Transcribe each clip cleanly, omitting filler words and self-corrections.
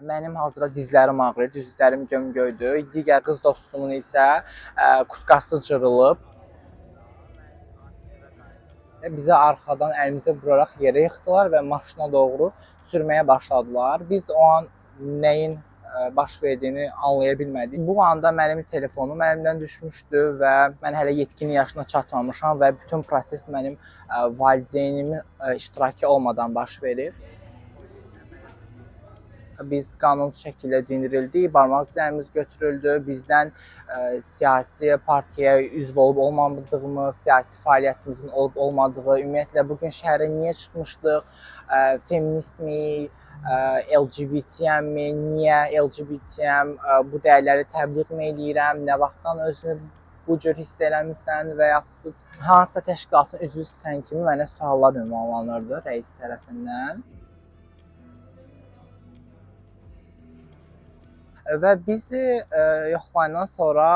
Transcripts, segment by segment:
Mənim hazırda dizlərim ağrıyır, dizlərim gömgöydür. Digər qız dostumun isə kurtkası cırılıb. Bizə arxadan əlimizi vuraraq yerə yıxdılar və maşına doğru sürməyə başladılar. Biz o an nəyin baş verdiyini anlaya bilmədik. Bu anda mənim telefonum əlimdən düşmüşdü və mən hələ yetkin yaşına çatmamışam və bütün proses mənim valideynimin iştirakı olmadan baş verir. Biz qanunsuz şəkildə dindirildik, barmaq izlərimiz götürüldü, bizdən siyasi partiyaya üzv olub olmadığımız, siyasi fəaliyyətimizin olub olmadığı, ümumiyyətlə bugün şəhərə niyə çıxmışdıq, feministmi, LGBT-yəmmi, niyə LGBT-yəm, bu dəyərləri təbliğ eləyirəm, nə vaxtdan özünü bu cür hiss eləmirsən və yaxud hansısa təşkilatın üzvüsən kimi mənə suallar ünvanlanırdı rəis tərəfindən. Və bizi yoxlayandan sonra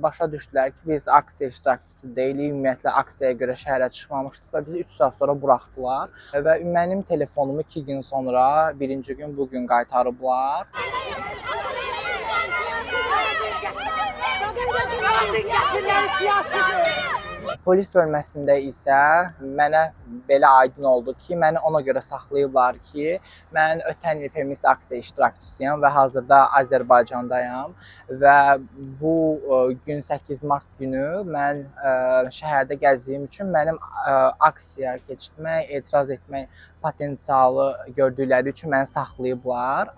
başa düşdülər ki, biz aksiya iştirakçısı deyilik, ümumiyyətlə aksiyaya görə şəhərə çıxmamışdıq və bizi 3 saat sonra buraxdılar və mənim telefonumu 2 gün sonra, birinci gün bugün qaytarıblar. Polis bölməsində isə mənə belə aydın oldu ki, məni ona görə saxlayıblar ki, mən ötən il feminist aksiya iştirakçısıyam və hazırda Azərbaycandayam və bu gün 8 mart günü mən şəhərdə gəzdiyim üçün mənim aksiyaya keçirmək, etiraz etmək potensialı gördükləri üçün məni saxlayıblar.